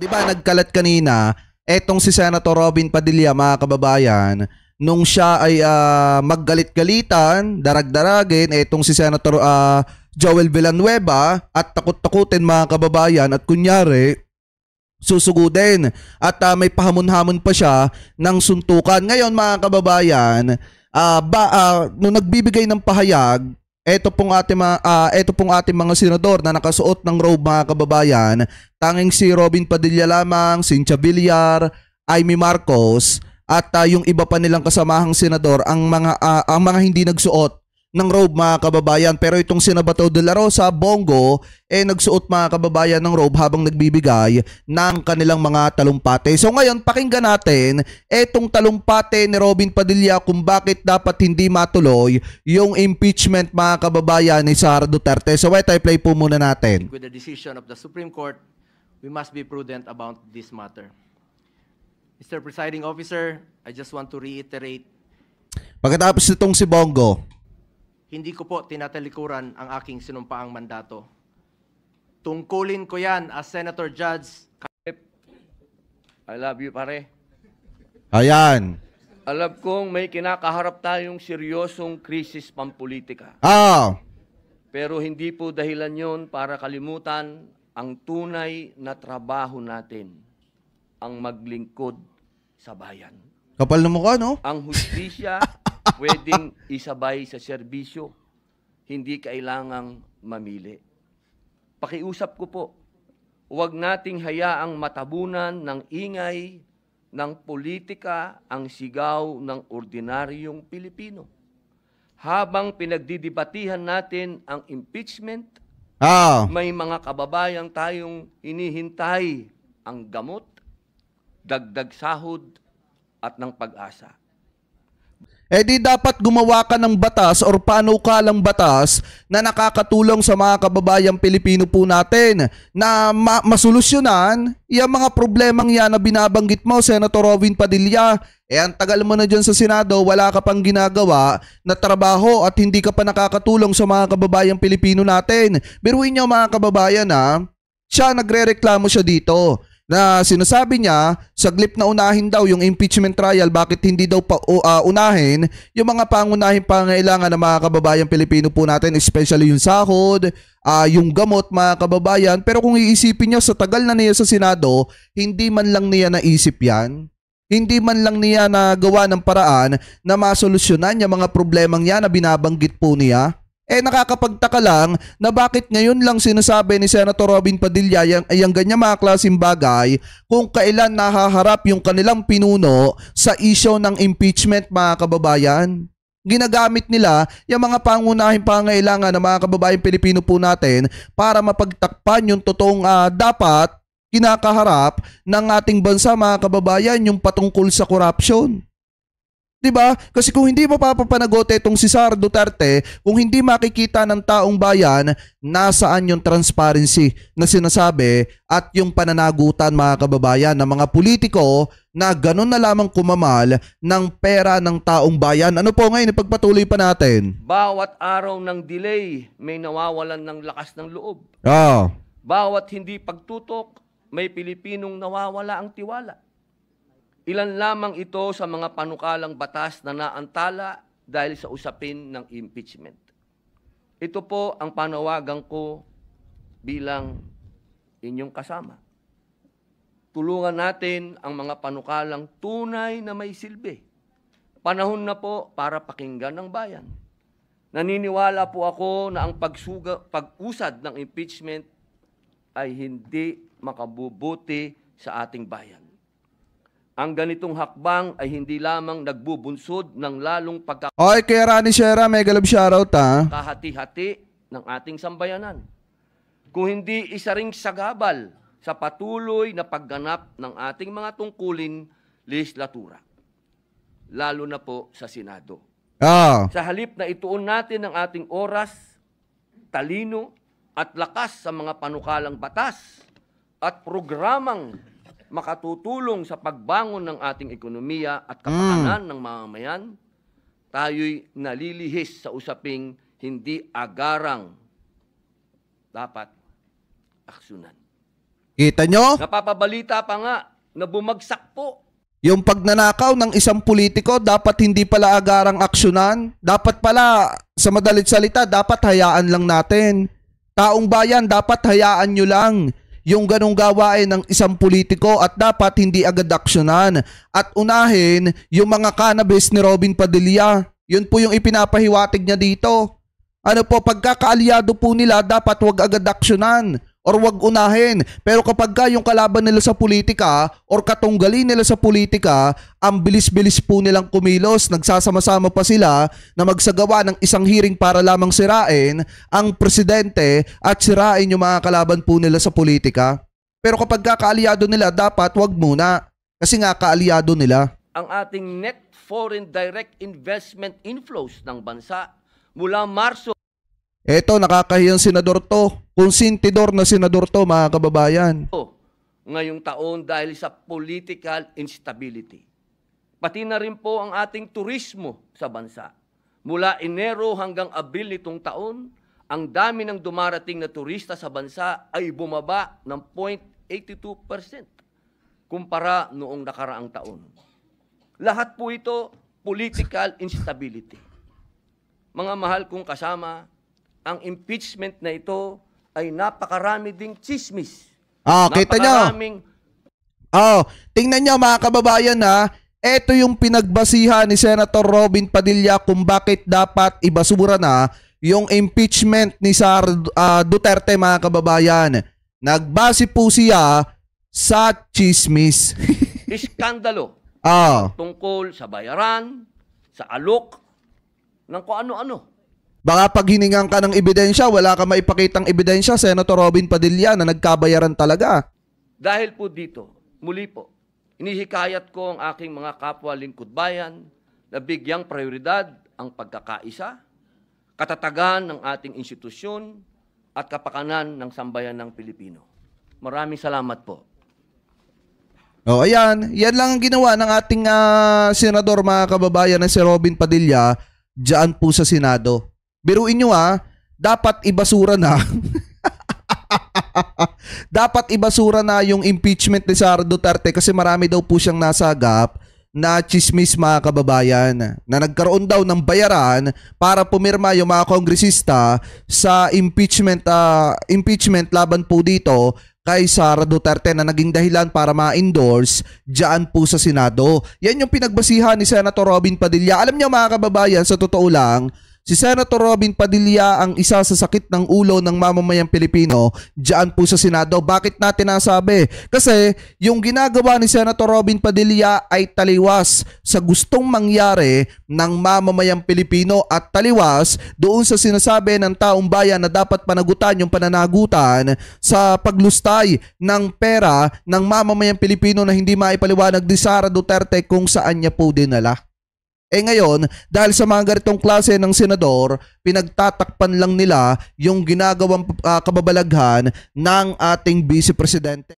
'Di ba nagkalat kanina etong si Senator Robin Padilla, mga kababayan, nung siya ay maggalit-galitan, darag-daragin etong si Senator Joel Villanueva at takot-takutin, mga kababayan, at kunyari susugudin at may pahamon-hamon pa siya ng suntukan. Ngayon, mga kababayan, nung nagbibigay ng pahayag, ito pong ating mga senador na nakasuot ng robe, mga kababayan, tanging si Robin Padilla lamang, Cynthia Villar, Amy Marcos, at yung iba pa nilang kasamahang senador ang mga hindi nagsuot ng robe, mga kababayan. Pero itong sina Bato de la Rosa, Bongo, nagsuot, mga kababayan, ng robe habang nagbibigay ng kanilang mga talumpate. So ngayon, pakinggan natin etong talumpate ni Robin Padilla kung bakit dapat hindi matuloy yung impeachment, mga kababayan, ni Sara Duterte. So wait, play po muna natin. With the decision of the Supreme Court, we must be prudent about this matter. Mr. Presiding Officer, I just want to reiterate. Pagkatapos nitong si Bongo, Hindi ko po tinatalikuran ang aking sinumpaang mandato. Tungkulin ko yan as Senator Judge. I love you, pare. ayan. Alam kong may kinakaharap tayong seryosong krisis pampolitika. Pero hindi po dahilan yon para kalimutan ang tunay na trabaho natin, ang maglingkod sa bayan. Kapal na mukha, no? Ang hustisya pwedeng isabay sa serbisyo, hindi kailangang mamili. Pakiusap ko po, huwag nating hayaang matabunan ng ingay ng politika ang sigaw ng ordinaryong Pilipino. Habang pinagdidibatihan natin ang impeachment, may mga kababayang tayong hinihintay ang gamot, dagdag sahod at ng pag-asa. Di dapat gumawa ka ng batas or panukalang batas na nakakatulong sa mga kababayang Pilipino po natin na masolusyonan yung mga problemang yan na binabanggit mo, Senator Robin Padilla. Ang tagal mo na dyan sa Senado, wala ka pang ginagawa na trabaho at hindi ka pa nakakatulong sa mga kababayang Pilipino natin. Biruin nyo, mga kababayan, siya nagrereklamo siya dito na sinasabi niya, saglip na unahin daw yung impeachment trial, bakit hindi daw unahin yung mga pangunahing pangailangan ng mga kababayang Pilipino po natin, especially yung sahod, yung gamot, mga kababayan. Pero kung iisipin niyo, sa tagal na niya sa Senado, hindi man lang niya naisip yan. Hindi man lang niya nagawa ng paraan na masolusyonan yung mga problemang yan na binabanggit po niya. Nakakapagtaka lang na bakit ngayon lang sinasabi ni Senator Robin Padilla yung ganyan mga klaseng bagay kung kailan nahaharap yung kanilang pinuno sa issue ng impeachment, mga kababayan. Ginagamit nila yung mga pangunahing pangailangan ng mga kababayang Pilipino po natin para mapagtakpan yung totoong dapat kinakaharap ng ating bansa, mga kababayan, yung patungkol sa corruption. Diba? Kasi kung hindi mapapapanagot itong si Sara Duterte, kung hindi makikita ng taong bayan nasaan yung transparency na sinasabi at yung pananagutan, mga kababayan, ng mga politiko na ganun na lamang kumamal ng pera ng taong bayan. Ano po ngayon, ipagpatuloy pa natin? Bawat araw ng delay, may nawawalan ng lakas ng loob. Bawat hindi pagtutok, may Pilipinong nawawala ang tiwala. Ilan lamang ito sa mga panukalang batas na naantala dahil sa usapin ng impeachment. Ito po ang panawagan ko bilang inyong kasama. Tulungan natin ang mga panukalang tunay na may silbi. Panahon na po para pakinggan ng bayan. Naniniwala po ako na ang pag-usad ng impeachment ay hindi makabubuti sa ating bayan. Ang ganitong hakbang ay hindi lamang nagbubunsod ng lalong kay Rani Sierra, mega love shoutout kahati-hati ng ating sambayanan. Kung hindi isa ring sagabal sa patuloy na pagganap ng ating mga tungkulin legislatura, lalo na po sa Senado. Sa halip na ituon natin ang ating oras, talino at lakas sa mga panukalang batas at programang makatutulong sa pagbangon ng ating ekonomiya at kapakanan ng mamamayan, tayo'y nalilihis sa usaping hindi agarang dapat aksyonan. Kita nyo? Napapabalita pa nga na bumagsak po. Yung pagnanakaw ng isang politiko, dapat hindi pala agarang aksyonan. Dapat pala, sa madalit salita, dapat hayaan lang natin. Taong bayan, dapat hayaan nyo lang yung ganong gawain ng isang politiko at dapat hindi agad aksyonan. At unahin yung mga cannabis ni Robin Padilla. Yun po yung ipinapahiwatig niya dito. Ano po, pagkakaalyado po nila, dapat wag agad aksyonan or wag unahin. Pero kapag yung kalaban nila sa politika or katunggali nila sa politika, ang bilis-bilis po nilang kumilos. Nagsasama-sama pa sila na magsagawa ng isang hearing para lamang sirain ang presidente at sirain yung mga kalaban po nila sa politika. Pero kapag kaalyado nila, dapat wag muna. Kasi nga kaalyado nila. Ang ating net foreign direct investment inflows ng bansa mula Marso. Eto, nakakahiyang senador to. Konsentidor na senador to, mga kababayan. Ngayong taon dahil sa political instability. Pati na rin po ang ating turismo sa bansa. Mula Enero hanggang Abril nitong taon, ang dami ng dumarating na turista sa bansa ay bumaba ng 0.82% kumpara noong nakaraang taon. Lahat po ito, political instability. Mga mahal kong kasama, ang impeachment na ito ay napakarami ding chismis. Kita nyo. Tingnan nyo mga kababayan ha. Ito yung pinagbasihan ni Senator Robin Padilla kung bakit dapat ibasura na yung impeachment ni Duterte, mga kababayan. Nagbase po siya sa chismis. Iskandalo. Tungkol sa bayaran, sa alok, ng kung ano-ano. Baka pag hiningan ka ng ebidensya, wala ka maipakitang ebidensya, Senator Robin Padilla, na nagkabayaran talaga. Dahil po dito, muli po, inihikayat ko ang aking mga kapwa lingkod bayan na bigyang prioridad ang pagkakaisa, katatagan ng ating institusyon at kapakanan ng sambayan ng Pilipino. Maraming salamat po. Ayan. Yan lang ang ginawa ng ating senador, mga kababayan, na si Robin Padilla dyan po sa Senado. Biruin nyo dapat ibasura na. Dapat ibasura na yung impeachment ni Sara Duterte kasi marami daw po siyang nasagap na chismis, mga kababayan, na nagkaroon daw ng bayaran para pumirma yung mga kongresista sa impeachment laban po dito kay Sara Duterte na naging dahilan para ma-endorse dyan po sa Senado. Yan yung pinagbasihan ni Senator Robin Padilla. Alam niyo, mga kababayan, sa totoo lang, si Senator Robin Padilla ang isa sa sakit ng ulo ng mamamayang Pilipino dyan po sa Senado. Bakit natin nasabi? Kasi yung ginagawa ni Senator Robin Padilla ay taliwas sa gustong mangyari ng mamamayang Pilipino at taliwas doon sa sinasabi ng taong bayan na dapat panagutan yung pananagutan sa paglustay ng pera ng mamamayang Pilipino na hindi maipaliwanag ni Sara Duterte kung saan niya po dinala. Ngayon, dahil sa mga ganitong klase ng senador, pinagtatakpan lang nila yung ginagawang kababalaghan ng ating vice presidente.